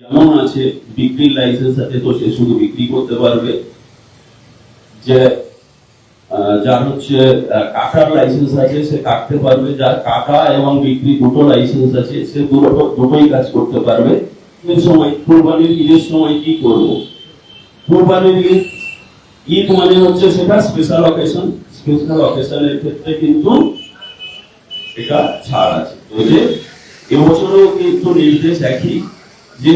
যেমন আছে বিক্রির লাইসেন্স আছে, তো সে শুধু বিক্রি করতে পারবে। যে যার হচ্ছে কাটার লাইসেন্স আছে সে কাটতে পারবে, যার কাটা এবং বিক্রি দুটো লাইসেন্স আছে সে দুটোই কাজ করতে পারবে। এই সময় কুরবানির ঈদের সময় কি করব? কুরবানির ঈদ মানে হচ্ছে সেটা স্পেশাল অকেশন, স্পেশাল অকেশনের ক্ষেত্রে কিন্তু এটা ছাড় আছে। তো যে এবছরও কিন্তু নির্দেশ একই, যে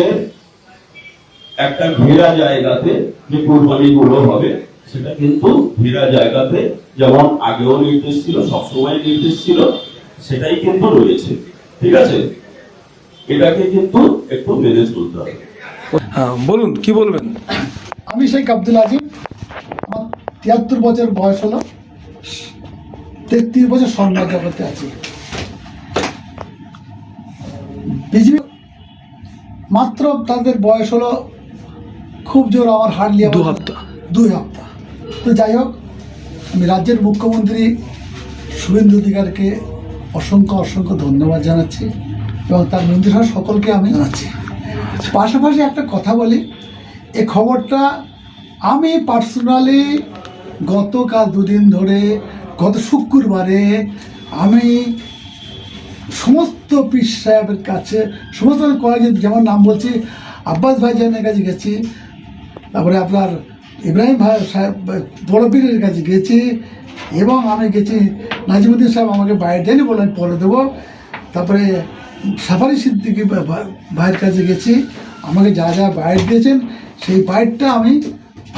একটা ঘেরা জায়গাতে যে কুরবানি গুলো হবে সেটা কিন্তু ঘেরা জায়গাতে, যেমন আগেও নির্দেশ ছিল, সবসময় নির্দেশ ছিল, সেটাই কিন্তু রয়েছে। ঠিক আছে, এটাকে কিন্তু একটু মেনে চলতে হবে। বলুন কি বলবেন। আমি শেখ আব্দুল আজিম, আমার ৭৩ বছর বয়স হলো, ৩৩ বছর সন্ন্যাস জগতে আছি। বিজেপি মাত্র তাদের বয়স হলো খুব জোর, আমার হার্ডলি 2 হপ্তাহ। তো যাই হোক, আমি রাজ্যের মুখ্যমন্ত্রী শুভেন্দু অধিকারীকে অসংখ্য ধন্যবাদ জানাচ্ছি এবং তার মন্ত্রিসভা সকলকে আমি জানাচ্ছি। পাশাপাশি একটা কথা বলি, এই খবরটা আমি পার্সোনালি গতকাল 2 দিন ধরে, গত শুক্রবারে আমি সমস্ত পীর সাহেবের কাছে, সমস্ত কলেজের, যেমন নাম বলছি, আব্বাস ভাইজানের কাছে গেছি, তারপরে আপনার ইব্রাহিম ভাই সাহেব বড় পীরের কাছে গেছি, এবং আমি গেছি নাজিমুদ্দিন সাহেব আমাকে বাইরে দেয়নি, বললেন পরে দেবো। তারপরে সাফারি সিদ্দিকী ভাইয়ের কাছে গেছি, আমাকে যা যা বাইট দিয়েছেন সেই বাইটটা আমি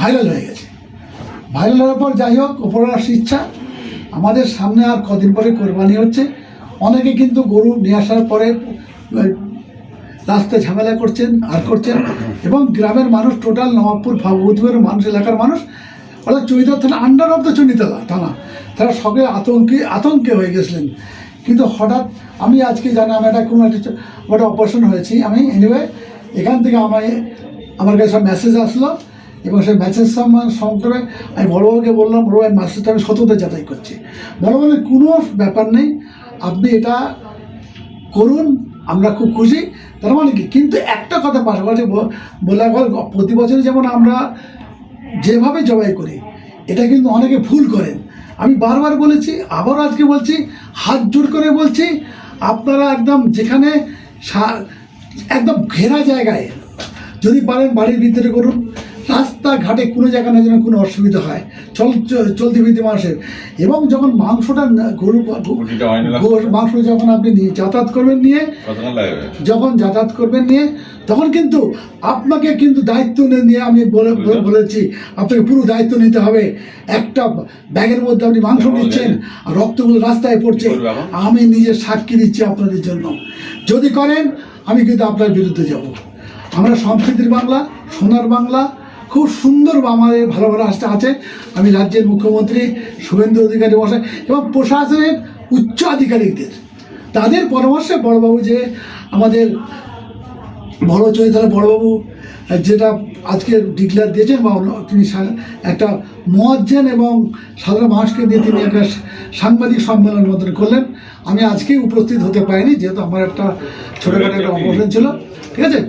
ভাইরাল হয়ে গেছে। ভাইরাল হওয়ার পর যাই হোক, উপরের ইচ্ছা, আমাদের সামনে আর কদিন পরে কোরবানি হচ্ছে। অনেকে কিন্তু গরু নিয়ে আসার পরে রাস্তায় ঝামেলা করছেন এবং গ্রামের মানুষ, টোটাল নবাবপুর ভাগবতীপুরের মানুষ, এলাকার মানুষ, অর্থাৎ চৈতাল থানা, আন্ডার অফ দ্য চণ্ডীতলা থানা, তারা সবাই আতঙ্কে হয়ে গেছিলেন। কিন্তু হঠাৎ আমি আজকে জানি আমি একটা অপারেশন হয়েছি আমি, এনিওয়ে এখান থেকে আমার কাছে সব মেসেজ আসলো এবং সেই মেসেজ সম্পর্কে আমি বড়বাবুকে বললাম, বড় ভাই মেসেজটা আমি সততা যাচাই করছি। বড় বলে কোনো ব্যাপার নেই, আপনি এটা করুন, আমরা খুব খুশি। তার মানে কি, কিন্তু একটা কথা পাশাপাশি বলা হয়, প্রতি বছরই যেমন আমরা যেভাবে জবাই করি, এটা কিন্তু অনেকে ভুল করেন। আমি বারবার বলেছি, আবার আজকে বলছি, হাত জোর করে বলছি, আপনারা একদম যেখানে একদম ঘেরা জায়গায় যদি পারেন বাড়ির ভিতরে করুন, রাস্তাঘাটে কোনো জায়গায় না যেন কোনো অসুবিধা হয় চলতি ফিরতি মানুষের। এবং যখন মাংসটা মাংস যখন আপনি যাতায়াত করবেন নিয়ে, তখন কিন্তু আপনাকে কিন্তু দায়িত্ব নিয়ে, আমি বলেছি আপনাকে পুরো দায়িত্ব নিতে হবে। একটা ব্যাগের মধ্যে আপনি মাংস নিচ্ছেন আর রক্তগুলো রাস্তায় পড়ছে, আমি নিজের সাক্ষী দিচ্ছি আপনাদের জন্য। যদি করেন আমি কিন্তু আপনার বিরুদ্ধে যাব। আমরা সম্প্রীতির বাংলা, সোনার বাংলা, খুব সুন্দর আমাদের ভালো রাস্তা আছে। আমি রাজ্যের মুখ্যমন্ত্রী শুভেন্দু অধিকারী মশাই এবং প্রশাসনের উচ্চ আধিকারিকদের, তাদের পরামর্শে বড়বাবু যে আমাদের বড় চৈতাল বড়বাবু যেটা আজকে ডিক্লেয়ার দিয়েছেন, বা তিনি একটা মুয়াজ্জিন এবং সাধারণ মানুষকে নিয়ে তিনি একটা সাংবাদিক সম্মেলন মতন করলেন। আমি আজকে উপস্থিত হতে পারিনি, যেহেতু আমার একটা ছোটোখাটো একটা অপারেশন ছিল। ঠিক আছে,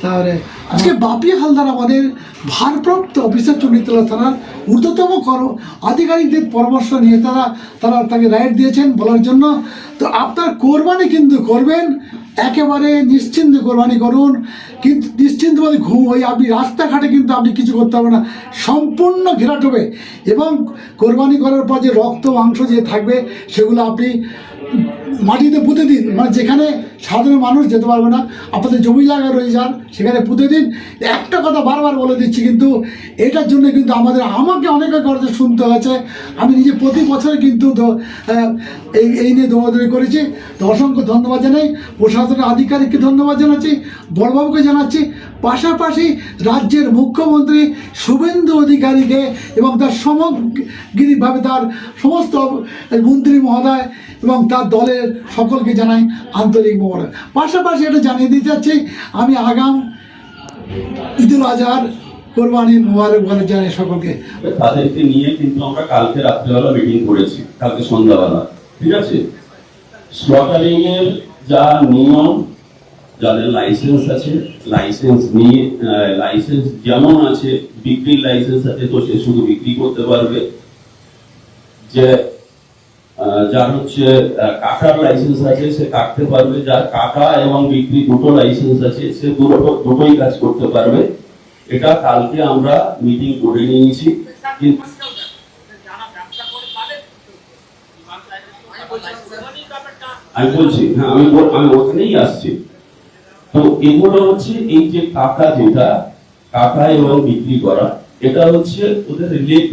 তাহলে আজকে বাপি হালদার আমাদের ভারপ্রাপ্ত অফিসার চণ্ডীতলা থানার ঊর্ধ্বতম আধিকারিকদের পরামর্শ নিয়ে তারা তাকে রাইট দিয়েছেন বলার জন্য। তো আপনার কোরবানি কিন্তু করবেন, একেবারে নিশ্চিন্ত কোরবানি করুন, কিন্তু নিশ্চিন্তভাবে ঘুম হয়ে আপনি রাস্তাঘাটে কিন্তু আপনি কিছু করতে পারবেন না, সম্পূর্ণ ঘেরাট হবে। এবং কোরবানি করার পর যে রক্ত মাংস যে থাকবে সেগুলো আপনি মাটিতে পুঁতে দিন, মানে যেখানে সাধারণ মানুষ যেতে পারবে না, আপনাদের জমি জায়গা রয়ে যান সেখানে পুঁতে দিন। একটা কথা বারবার বলে দিচ্ছি, কিন্তু এটার জন্য কিন্তু আমাকে অনেক কথা শুনতে হয়েছে। আমি নিজে প্রতি বছরে কিন্তু এই নিয়ে দৌড়াদৌড়ি করেছি। তো অসংখ্য ধন্যবাদ জানাই, প্রশাসনের আধিকারিককে ধন্যবাদ জানাচ্ছি, বড়বাবুকে জানাচ্ছি, পাশাপাশি রাজ্যের মুখ্যমন্ত্রী শুভেন্দু অধিকারীকে এবং তার সমগ্রভাবে তার সমস্ত মন্ত্রী মহোদয় এবং তার দলের সকলকে জানাই আন্তরিক মোবারক। পাশাপাশি এটা জানিয়ে দিতে চাচ্ছি, আমি আগাম ঈদুল আজহার কোরবানির মোবারক বলে জানাই সকলকে। তাদেরকে নিয়ে কিন্তু আমরা কালকে রাত্রেবেলা মিটিং করেছি, কালকে সন্ধ্যাবেলা। ঠিক আছে, স্লটারিং এর যা নিয়ম যাদের লাইসেন্স আছে, লাইসেন্স নিয়ে লাইসেন্স যেমন আছে, বিক্রির লাইসেন্স আছে, তো সে শুধু বিক্রি করতে পারবে। যে যার হচ্ছে কাটার লাইসেন্স আছে সে কাটতে পারবে, যার কাটা এবং বিক্রি দুটো লাইসেন্স আছে সে দুটোই কাজ করতে পারবে। এটা কালকে আমরা মিটিং করে নিয়েছি। কিন্তু আমি বলছি, হ্যাঁ আমি ওখানেই আসছি। তো এগুলো হচ্ছে এই যে কাটা, যেটা কাটা এবং বিক্রি করা, এটা হচ্ছে ওদের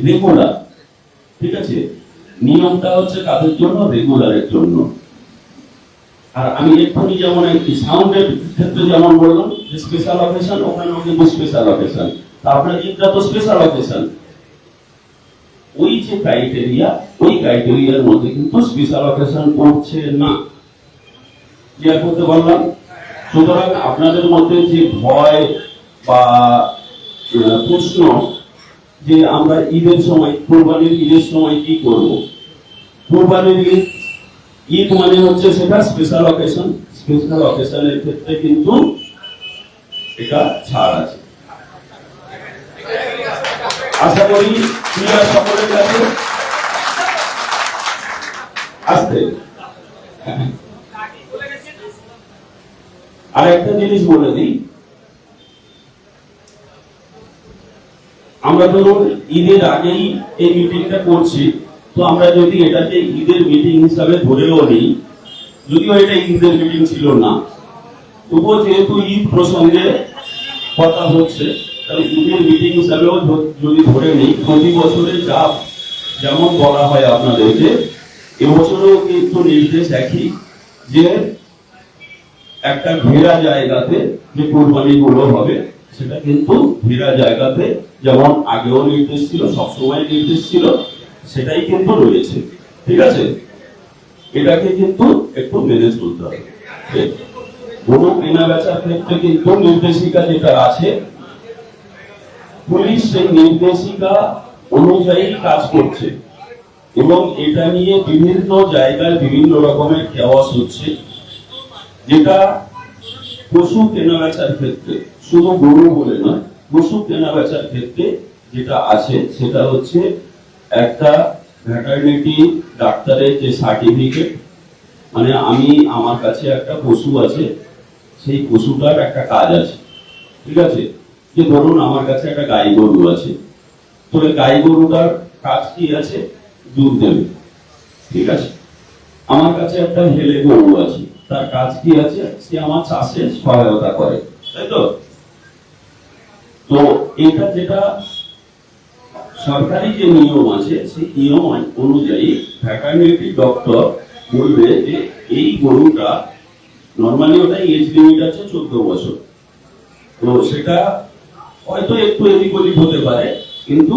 রেগুলার, ঠিক আছে। নিয়মটা হচ্ছে কাদের জন্য? রেগুলারের জন্য। আর আমি এক্ষুনি যেমন সাউন্ডের ক্ষেত্রে যেমন বললাম যে স্পেশাল অকেশন, ওখানেও কিন্তু স্পেশাল অকেশন, তারপরে এটা তো স্পেশাল অকেশন। ওই যে ক্রাইটেরিয়া, ওই ক্রাইটেরিয়ার মধ্যে কিন্তু স্পেশাল অকেশন পড়ছে না। ক্লিয়ার করতে পারলাম? সুতরাং আপনাদের মধ্যে যে ভয় বা প্রশ্ন যে আমরা ঈদের সময়, কোরবানির ঈদের সময় কি করব, কোরবানির ঈদ মানে হচ্ছে সেটা স্পেশাল অকেশন। স্পেশাল অকেশনের ক্ষেত্রে কিন্তু এটা ছাড় আছে। আশা করি ক্লিয়ার সকলের কাছে। আসতে আর একটা জিনিস বলে দিই, আমরা ধরুন ঈদের আগেই এই মিটিংটা করছি, তো আমরা যদি এটাকে ঈদের মিটিং হিসাবে ধরেও নিই, যদিও এটা ঈদের মিটিং ছিল না, তবুও যেহেতু ঈদ প্রসঙ্গে কথা হচ্ছে, তাহলে ঈদের মিটিং হিসাবেও যদি ধরে নিই, প্রতি বছরে যা যেমন বলা হয় আপনাদেরকে, এবছরেও কিন্তু নির্দেশ একই, যে একটা ঘেরা জায়গাতে যে কোরবানি গুলো হবে সেটা কিন্তু ঘেরা জায়গাতে, যেমন আগেও নির্দেশ ছিল, সবসময় নির্দেশ ছিল, সেটাই কিন্তু রয়েছে। ঠিক আছে, এটাকে কিন্তু একটু মেনে চলতে হবে। গরু কেনা বেচার ক্ষেত্রে কিন্তু নির্দেশিকা যেটা আছে, পুলিশ সেই নির্দেশিকা অনুযায়ী কাজ করছে, এবং এটা নিয়ে বিভিন্ন জায়গায় বিভিন্ন রকমের কেওয়াস হচ্ছে। যেটা পশু কেনা বেচার ক্ষেত্রে, শুধু গরু বলে নয়, পশু কেনা বেচার ক্ষেত্রে যেটা আছে সেটা হচ্ছে একটা ভেটারনিটি ডাক্তারের যে সার্টিফিকেট, মানে আমার কাছে একটা পশু আছে, সেই পশুটার একটা কাজ আছে। ঠিক আছে, যে ধরুন আমার কাছে একটা গাই গরু আছে, তো গাই গরুটার কাজ কি আছে? দুধ দেবে। ঠিক আছে, আমার কাছে একটা হেলে গরু আছে, তার কাজ কি আছে? সে আমার চাষে সহায়তা করে, তাই তো? তো এটা যেটা সরকারি যে নিয়ম আছে, সেই নিয়ম অনুযায়ী ভেটারনিটি ডক্টর বলবে যে এই গরুটা নর্মালি, ওটা এজ লিমিট আছে 14 বছর, তো সেটা হয়তো একটু এদিক ওদিক হতে পারে, কিন্তু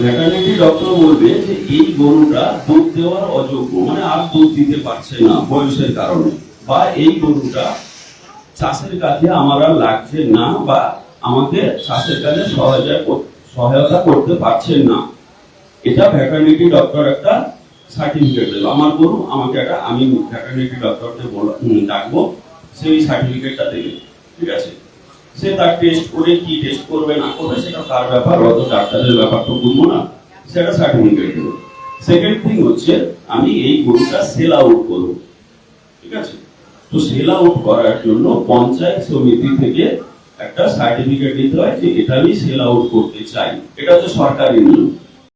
ভেটারনিটি ডক্টর বলবে যে এই গরুটা দুধ দেওয়ার অযোগ্য, মানে আর দুধ দিতে পারছে না বয়সের কারণে, বা এই গরুটা চাষের কাজে আমার আর লাগছে না, বা আমাকে চাষের কাজে সহায়তা করতে পারছেন না। এটা ভেটারনিটি ডক্টর একটা সার্টিফিকেট দেবে, আমার গরু আমাকে একটা, আমি ভেটারনিটি ডক্টরকে ডাকবো, সেই সার্টিফিকেটটা দেবে। ঠিক আছে, সে তার টেস্ট করে, কি টেস্ট করবে না করবে সেটা তার ব্যাপার, অত ডাক্তারের ব্যাপার তো বুঝবো না, সেটা সার্টিফিকেট দেবে। সেকেন্ড থিং হচ্ছে আমি এই গরুটা সেল আউট করবো। ঠিক আছে, তো সেল আউট করার জন্য পঞ্চায়েত সমিতি থেকে একটা সার্টিফিকেট দিতে হয় যে এটা আমি সেল আউট করতে চাই। এটা হচ্ছে সরকারি নিয়ম।